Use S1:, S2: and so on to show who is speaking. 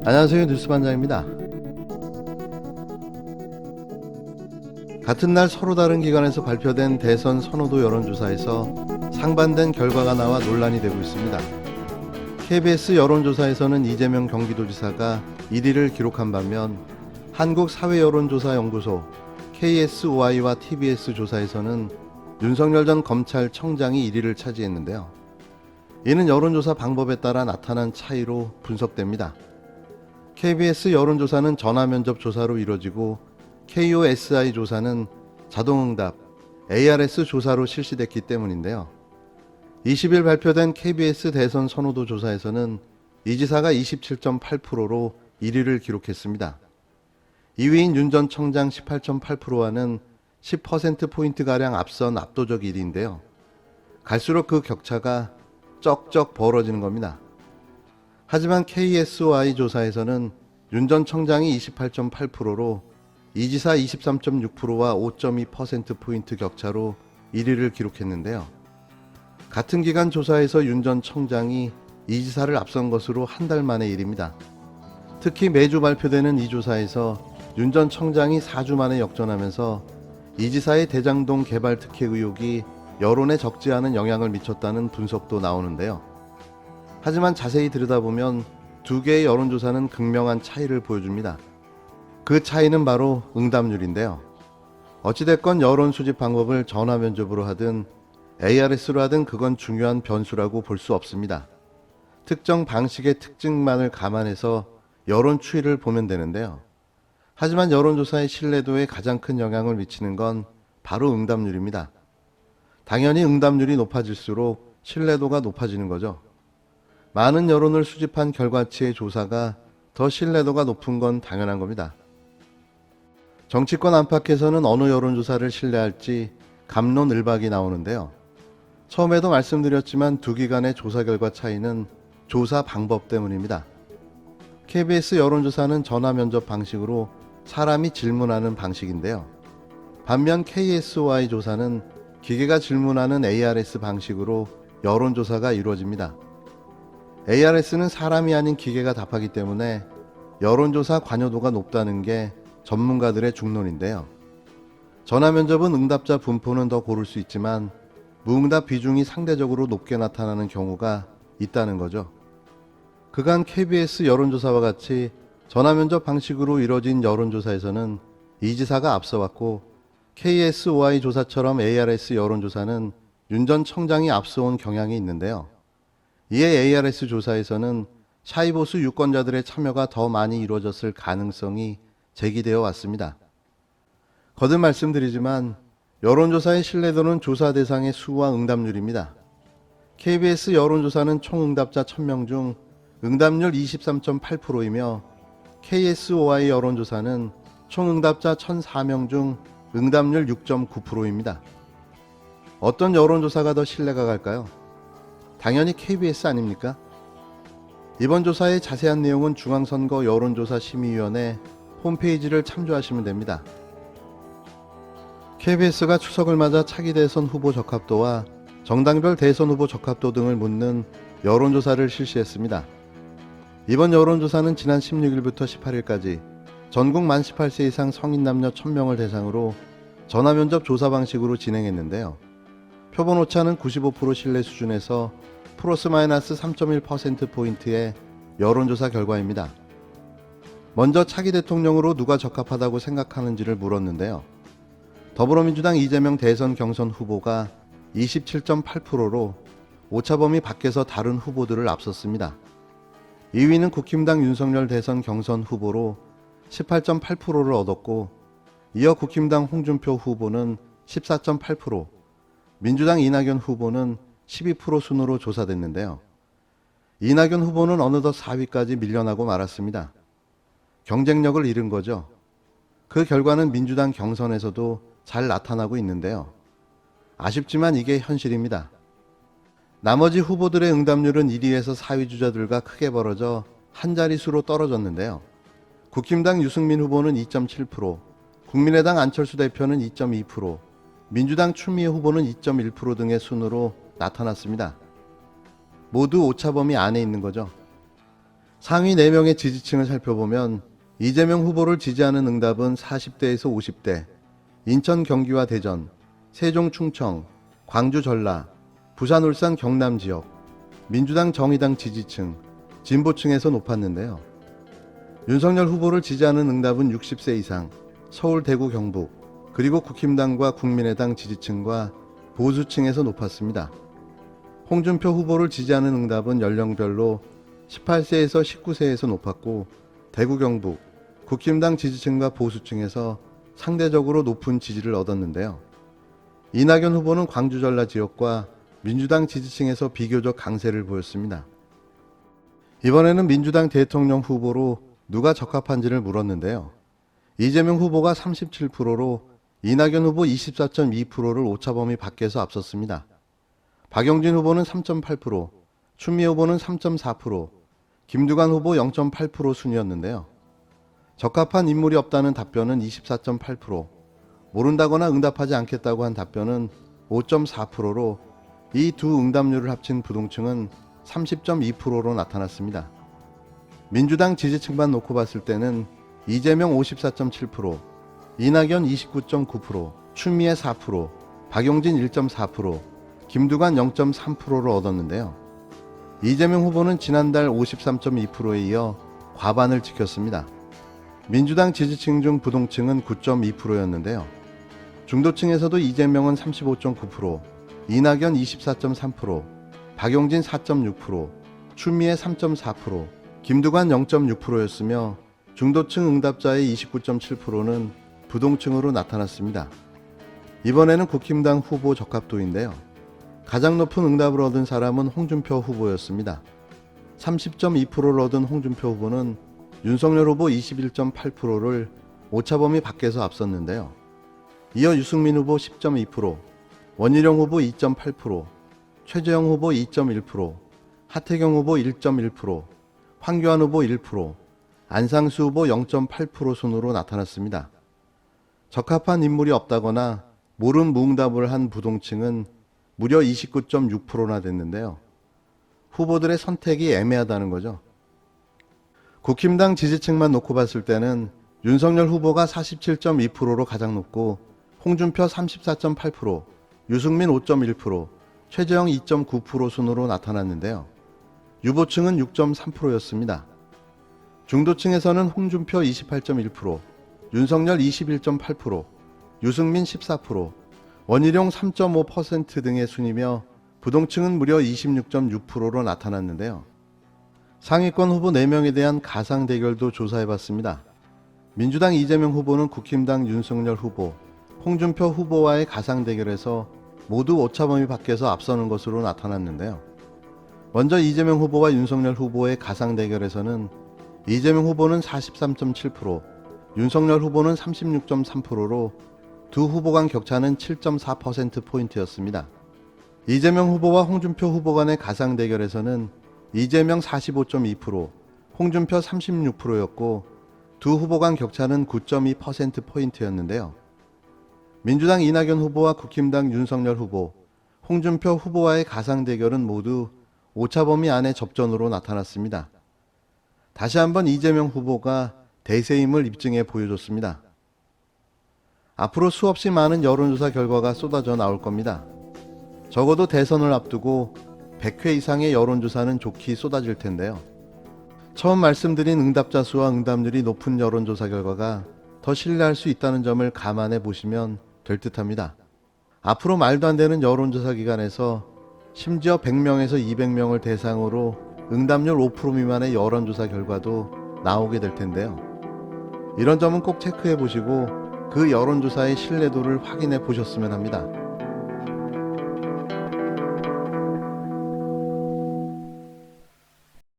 S1: 안녕하세요. 뉴스반장입니다. 같은 날 서로 다른 기관에서 발표된 대선 선호도 여론조사에서 상반된 결과가 나와 논란이 되고 있습니다. KBS 여론조사에서는 이재명 경기도지사가 1위를 기록한 반면 한국사회여론조사연구소 KSOI와 TBS 조사에서는 윤석열 전 검찰청장이 1위를 차지했는데요. 이는 여론조사 방법에 따라 나타난 차이로 분석됩니다. KBS 여론조사는 전화면접 조사로 이뤄지고 KOSI 조사는 자동응답, ARS 조사로 실시됐기 때문인데요. 20일 발표된 KBS 대선 선호도 조사에서는 이 지사가 27.8%로 1위를 기록했습니다. 2위인 윤 전 청장 18.8%와는 10%포인트가량 앞선 압도적 1위인데요. 갈수록 그 격차가 쩍쩍 벌어지는 겁니다. 하지만 KSOI 조사에서는 윤 전 청장이 28.8%로 이 지사 23.6%와 5.2%포인트 격차로 1위를 기록했는데요. 같은 기간 조사에서 윤 전 청장이 이 지사를 앞선 것으로 한 달 만의 일입니다. 특히 매주 발표되는 이 조사에서 윤 전 청장이 4주 만에 역전하면서 이 지사의 대장동 개발 특혜 의혹이 여론에 적지 않은 영향을 미쳤다는 분석도 나오는데요. 하지만 자세히 들여다보면 두 개의 여론조사는 극명한 차이를 보여줍니다. 그 차이는 바로 응답률인데요. 어찌됐건 여론 수집 방법을 전화 면접으로 하든 ARS로 하든 그건 중요한 변수라고 볼 수 없습니다. 특정 방식의 특징만을 감안해서 여론 추이를 보면 되는데요. 하지만 여론조사의 신뢰도에 가장 큰 영향을 미치는 건 바로 응답률입니다. 당연히 응답률이 높아질수록 신뢰도가 높아지는 거죠. 많은 여론을 수집한 결과치의 조사가 더 신뢰도가 높은 건 당연한 겁니다. 정치권 안팎에서는 어느 여론조사를 신뢰할지 갑론을박이 나오는데요. 처음에도 말씀드렸지만 두 기관의 조사 결과 차이는 조사 방법 때문입니다. KBS 여론조사는 전화 면접 방식으로 사람이 질문하는 방식인데요. 반면 KSOI 조사는 기계가 질문하는 ARS 방식으로 여론조사가 이루어집니다. ARS는 사람이 아닌 기계가 답하기 때문에 여론조사 관여도가 높다는 게 전문가들의 중론인데요. 전화면접은 응답자 분포는 더 고를 수 있지만 무응답 비중이 상대적으로 높게 나타나는 경우가 있다는 거죠. 그간 KBS 여론조사와 같이 전화면접 방식으로 이뤄진 여론조사에서는 이 지사가 앞서왔고 KSOI 조사처럼 ARS 여론조사는 윤 전 청장이 앞서온 경향이 있는데요. 이에 ARS 조사에서는 샤이보수 유권자들의 참여가 더 많이 이루어졌을 가능성이 제기되어 왔습니다. 거듭 말씀드리지만 여론조사의 신뢰도는 조사 대상의 수와 응답률입니다. KBS 여론조사는 총 응답자 1000명 중 응답률 23.8%이며 KSOI 여론조사는 총 응답자 1004명 중 응답률 6.9%입니다. 어떤 여론조사가 더 신뢰가 갈까요? 당연히 KBS 아닙니까? 이번 조사의 자세한 내용은 중앙선거 여론조사심의위원회 홈페이지를 참조하시면 됩니다. KBS가 추석을 맞아 차기 대선 후보 적합도와 정당별 대선 후보 적합도 등을 묻는 여론조사를 실시했습니다. 이번 여론조사는 지난 16일부터 18일까지 전국 만 18세 이상 성인 남녀 1000명을 대상으로 전화면접 조사 방식으로 진행했는데요. 표본 오차는 95% 신뢰 수준에서 플러스 마이너스 3.1%포인트의 여론조사 결과입니다. 먼저 차기 대통령으로 누가 적합하다고 생각하는지를 물었는데요. 더불어민주당 이재명 대선 경선 후보가 27.8%로 오차범위 밖에서 다른 후보들을 앞섰습니다. 2위는 국힘당 윤석열 대선 경선 후보로 18.8%를 얻었고 이어 국힘당 홍준표 후보는 14.8%, 민주당 이낙연 후보는 12% 순으로 조사됐는데요. 이낙연 후보는 어느덧 4위까지 밀려나고 말았습니다. 경쟁력을 잃은 거죠. 그 결과는 민주당 경선에서도 잘 나타나고 있는데요. 아쉽지만 이게 현실입니다. 나머지 후보들의 응답률은 1위에서 4위 주자들과 크게 벌어져 한 자릿수로 떨어졌는데요. 국힘당 유승민 후보는 2.7%, 국민의당 안철수 대표는 2.2%, 민주당 추미애 후보는 2.1% 등의 순으로 나타났습니다. 모두 오차범위 안에 있는 거죠. 상위 4명의 지지층을 살펴보면 이재명 후보를 지지하는 응답은 40대에서 50대, 인천, 경기와 대전, 세종, 충청, 광주, 전라, 부산, 울산, 경남 지역, 민주당, 정의당 지지층, 진보층에서 높았는데요. 윤석열 후보를 지지하는 응답은 60세 이상, 서울, 대구, 경북, 그리고 국힘당과 국민의당 지지층과 보수층에서 높았습니다. 홍준표 후보를 지지하는 응답은 연령별로 18세에서 19세에서 높았고, 대구, 경북, 국힘당 지지층과 보수층에서 상대적으로 높은 지지를 얻었는데요. 이낙연 후보는 광주, 전라 지역과 민주당 지지층에서 비교적 강세를 보였습니다. 이번에는 민주당 대통령 후보로 누가 적합한지를 물었는데요. 이재명 후보가 37%로 이낙연 후보 24.2%를 오차범위 밖에서 앞섰습니다. 박용진 후보는 3.8%, 추미애 후보는 3.4%, 김두관 후보 0.8% 순이었는데요. 적합한 인물이 없다는 답변은 24.8%, 모른다거나 응답하지 않겠다고 한 답변은 5.4%로 이 두 응답률을 합친 부동층은 30.2%로 나타났습니다. 민주당 지지층만 놓고 봤을 때는 이재명 54.7%, 이낙연 29.9%, 추미애 4%, 박용진 1.4%, 김두관 0.3%를 얻었는데요. 이재명 후보는 지난달 53.2%에 이어 과반을 지켰습니다. 민주당 지지층 중 부동층은 9.2%였는데요. 중도층에서도 이재명은 35.9%, 이낙연 24.3%, 박용진 4.6%, 추미애 3.4%, 김두관 0.6%였으며 중도층 응답자의 29.7%는 부동층으로 나타났습니다. 이번에는 국힘당 후보 적합도인데요. 가장 높은 응답을 얻은 사람은 홍준표 후보였습니다. 30.2%를 얻은 홍준표 후보는 윤석열 후보 21.8%를 오차범위 밖에서 앞섰는데요. 이어 유승민 후보 10.2%, 원희룡 후보 2.8%, 최재형 후보 2.1%, 하태경 후보 1.1%, 황교안 후보 1%, 안상수 후보 0.8% 순으로 나타났습니다. 적합한 인물이 없다거나 모름 무응답을 한 부동층은 무려 29.6%나 됐는데요. 후보들의 선택이 애매하다는 거죠. 국힘당 지지층만 놓고 봤을 때는 윤석열 후보가 47.2%로 가장 높고 홍준표 34.8%, 유승민 5.1%, 최재형 2.9% 순으로 나타났는데요. 유보층은 6.3%였습니다. 중도층에서는 홍준표 28.1%, 윤석열 21.8%, 유승민 14%, 원희룡 3.5% 등의 순이며 부동층은 무려 26.6%로 나타났는데요. 상위권 후보 4명에 대한 가상 대결도 조사해봤습니다. 민주당 이재명 후보는 국힘당 윤석열 후보, 홍준표 후보와의 가상 대결에서 모두 오차범위 밖에서 앞서는 것으로 나타났는데요. 먼저 이재명 후보와 윤석열 후보의 가상 대결에서는 이재명 후보는 43.7%, 윤석열 후보는 36.3%로 두 후보 간 격차는 7.4%포인트였습니다. 이재명 후보와 홍준표 후보 간의 가상 대결에서는 이재명 45.2%, 홍준표 36%였고 두 후보 간 격차는 9.2%포인트였는데요. 민주당 이낙연 후보와 국힘당 윤석열 후보, 홍준표 후보와의 가상 대결은 모두 오차범위 안의 접전으로 나타났습니다. 다시 한번 이재명 후보가 대세임을 입증해 보여줬습니다. 앞으로 수없이 많은 여론조사 결과가 쏟아져 나올 겁니다. 적어도 대선을 앞두고 100회 이상의 여론조사는 좋게 쏟아질 텐데요. 처음 말씀드린 응답자 수와 응답률이 높은 여론조사 결과가 더 신뢰할 수 있다는 점을 감안해 보시면 될 듯합니다. 앞으로 말도 안 되는 여론조사 기관에서 심지어 100명에서 200명을 대상으로 응답률 5% 미만의 여론조사 결과도 나오게 될 텐데요. 이런 점은 꼭 체크해 보시고 그 여론조사의 신뢰도를 확인해 보셨으면 합니다.